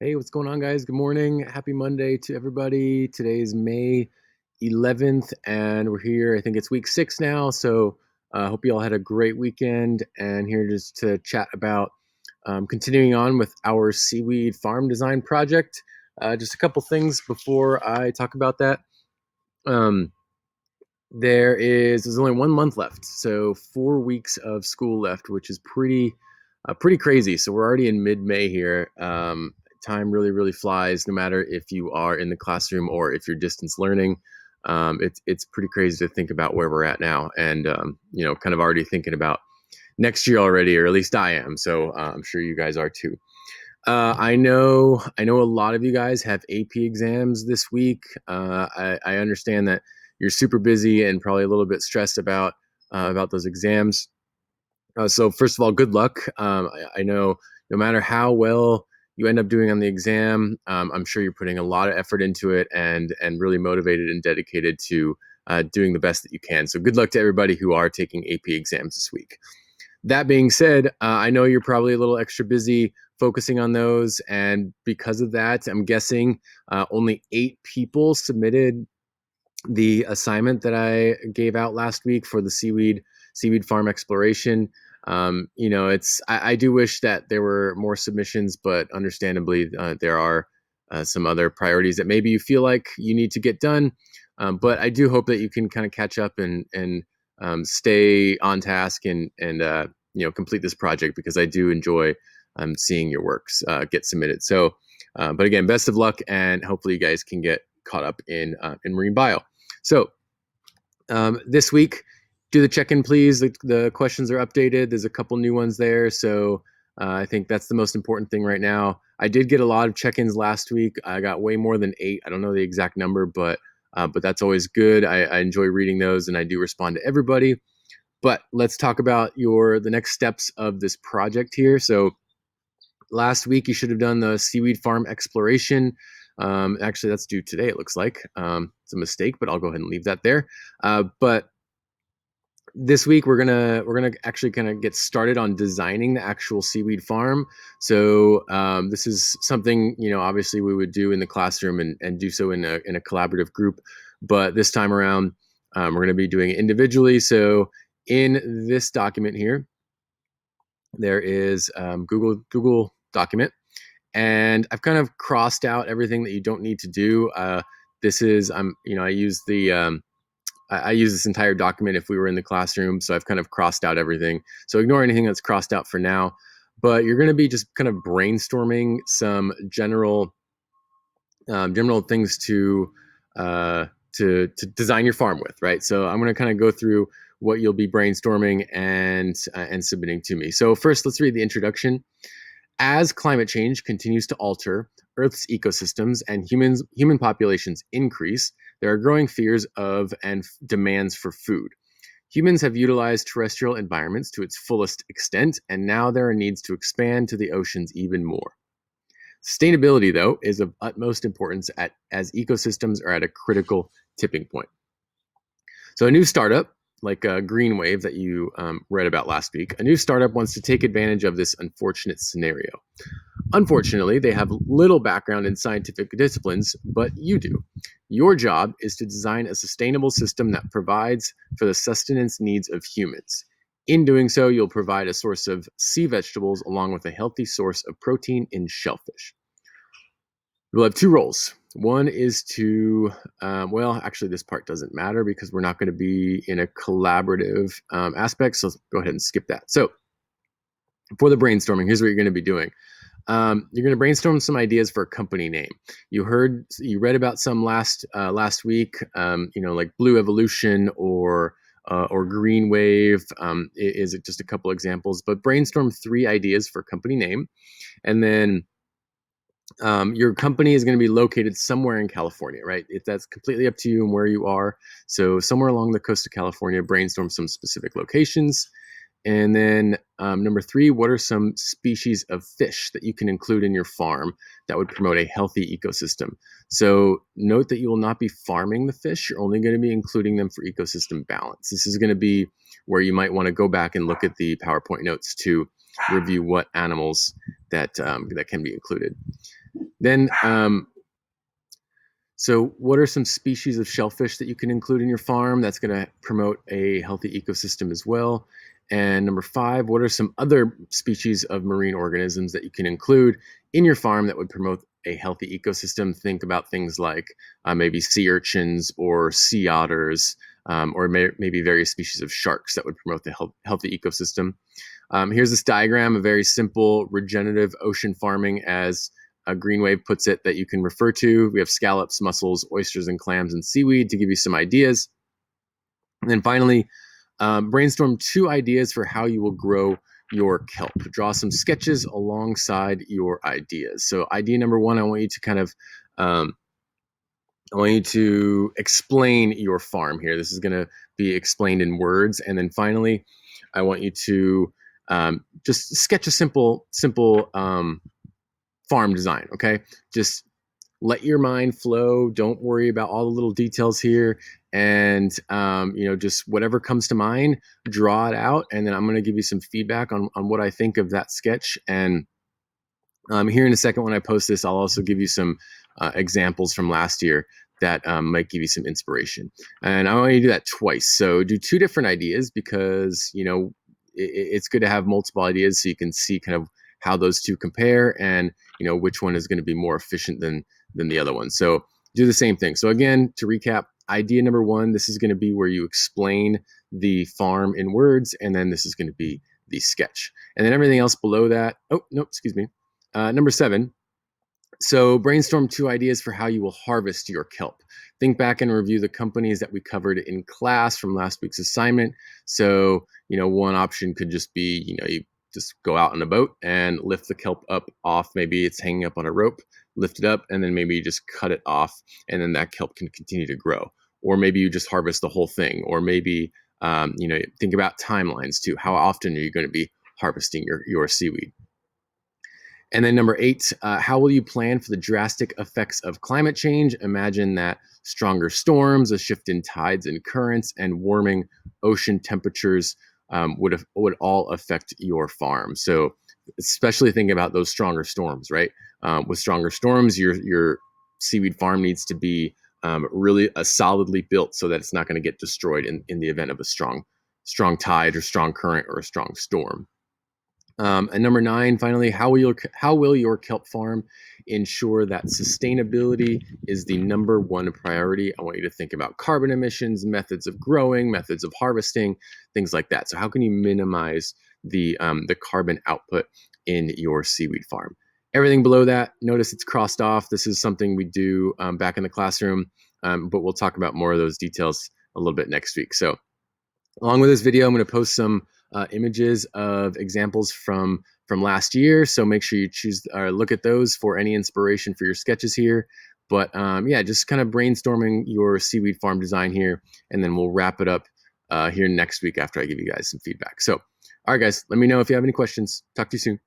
Hey, what's going on, guys? Good morning. Happy Monday to everybody. Today's May 11th, and we're here. I think it's week 6 now. So I hope you all had a great weekend. And here just to chat about continuing on with our seaweed farm design project. Just a couple things before I talk about that. Um, there's only 1 month left, so 4 weeks of school left, which is pretty crazy. So we're already in mid-May here. Time really flies, no matter if you are in the classroom or if you're distance learning. It's pretty crazy to think about where we're at now, and kind of already thinking about next year already, or at least I am. So I'm sure you guys are too. I know a lot of you guys have AP exams this week. I understand that you're super busy and probably a little bit stressed about those exams. So first of all, good luck. I know no matter how well you end up doing on the exam, I'm sure you're putting a lot of effort into it and really motivated and dedicated to doing the best that you can. So good luck to everybody who are taking AP exams this week. That being said, I know you're probably a little extra busy focusing on those, and because of that, I'm guessing only 8 people submitted the assignment that I gave out last week for the seaweed farm exploration. I do wish that there were more submissions, but understandably, there are some other priorities that maybe you feel like you need to get done. But I do hope that you can kind of catch up and stay on task and complete this project, because I do enjoy seeing your works get submitted. So, but again, best of luck, and hopefully you guys can get caught up in marine bio. So this week, do the check-in, please. The questions are updated. There's a couple new ones there, so I think that's the most important thing right now. I did get a lot of check-ins last week. I got way more than 8. I don't know the exact number, but that's always good. I enjoy reading those, and I do respond to everybody. But let's talk about the next steps of this project here. So last week you should have done the seaweed farm exploration. Actually, that's due today, it looks like. It's a mistake, but I'll go ahead and leave that there. But this week we're gonna actually kind of get started on designing the actual seaweed farm. So this is something, obviously we would do in the classroom and do so in a collaborative group. But this time around, we're going to be doing it individually. So in this document here, there is Google document, and I've kind of crossed out everything that you don't need to do. This is I use I use this entire document if we were in the classroom, so I've kind of crossed out everything. So ignore anything that's crossed out for now. But you're going to be just kind of brainstorming some general things to design your farm with, right? So I'm going to kind of go through what you'll be brainstorming and submitting to me. So first, let's read the introduction. As climate change continues to alter Earth's ecosystems and human populations increase, there are growing fears of and demands for food. Humans have utilized terrestrial environments to its fullest extent, and now there are needs to expand to the oceans even more. Sustainability, though, is of utmost importance as ecosystems are at a critical tipping point. So, a new startup, like Green Wave that you read about last week, a new startup wants to take advantage of this unfortunate scenario. Unfortunately, they have little background in scientific disciplines, but you do. Your job is to design a sustainable system that provides for the sustenance needs of humans. In doing so, you'll provide a source of sea vegetables along with a healthy source of protein in shellfish. We'll have 2 roles. One is to, actually, this part doesn't matter because we're not going to be in a collaborative aspect, so let's go ahead and skip that. So, for the brainstorming, here's what you're going to be doing. You're going to brainstorm some ideas for a company name. You read about some last week. Like Blue Evolution or Green Wave is just a couple examples. But brainstorm 3 ideas for a company name, and then your company is going to be located somewhere in California, right? That's completely up to you and where you are. So somewhere along the coast of California, brainstorm some specific locations. And then number 3, what are some species of fish that you can include in your farm that would promote a healthy ecosystem? So note that you will not be farming the fish. You're only going to be including them for ecosystem balance. This is going to be where you might want to go back and look at the PowerPoint notes to review what animals that can be included. Then, so what are some species of shellfish that you can include in your farm that's going to promote a healthy ecosystem as well? And number 5, what are some other species of marine organisms that you can include in your farm that would promote a healthy ecosystem? Think about things like maybe sea urchins or sea otters, or maybe various species of sharks that would promote the healthy ecosystem. Here's this diagram, a very simple regenerative ocean farming, as Greenwave puts it, that you can refer to. We have scallops, mussels, oysters, and clams, and seaweed to give you some ideas. And then finally, brainstorm 2 ideas for how you will grow your kelp. Draw some sketches alongside your ideas. So idea number 1, I want you to kind of I want you to explain your farm here. This is going to be explained in words. And then finally, I want you to just sketch a simple farm design. Okay. Just let your mind flow. Don't worry about all the little details here. And, just whatever comes to mind, draw it out. And then I'm going to give you some feedback on what I think of that sketch. And here in a second, when I post this, I'll also give you some examples from last year that might give you some inspiration. And I want you to do that twice. So do 2 different ideas, because, it's good to have multiple ideas so you can see kind of how those 2 compare, and, which one is going to be more efficient than the other one. So do the same thing. So again, to recap, idea number 1, this is going to be where you explain the farm in words, and then this is going to be the sketch. And then everything else below that, oh, no, excuse me. Number 7, so brainstorm 2 ideas for how you will harvest your kelp. Think back and review the companies that we covered in class from last week's assignment. So, one option could just be, you just go out on a boat and lift the kelp up off. Maybe it's hanging up on a rope, lift it up, and then maybe you just cut it off, and then that kelp can continue to grow. Or maybe you just harvest the whole thing. Or maybe, think about timelines too. How often are you going to be harvesting your seaweed? And then number 8, how will you plan for the drastic effects of climate change? Imagine that stronger storms, a shift in tides and currents, and warming ocean temperatures would all affect your farm. So, especially thinking about those stronger storms, right? With stronger storms, your seaweed farm needs to be really solidly built so that it's not going to get destroyed in the event of a strong tide or strong current or a strong storm. And number 9, finally, how will your kelp farm ensure that sustainability is the number 1 priority? I want you to think about carbon emissions, methods of growing, methods of harvesting, things like that. So how can you minimize the carbon output in your seaweed farm? Everything below that, notice it's crossed off. This is something we do back in the classroom, but we'll talk about more of those details a little bit next week. So along with this video, I'm going to post some images of examples from last year. So make sure you choose or look at those for any inspiration for your sketches here. But yeah, just kind of brainstorming your seaweed farm design here, and then we'll wrap it up here next week after I give you guys some feedback. So, all right, guys, let me know if you have any questions. Talk to you soon.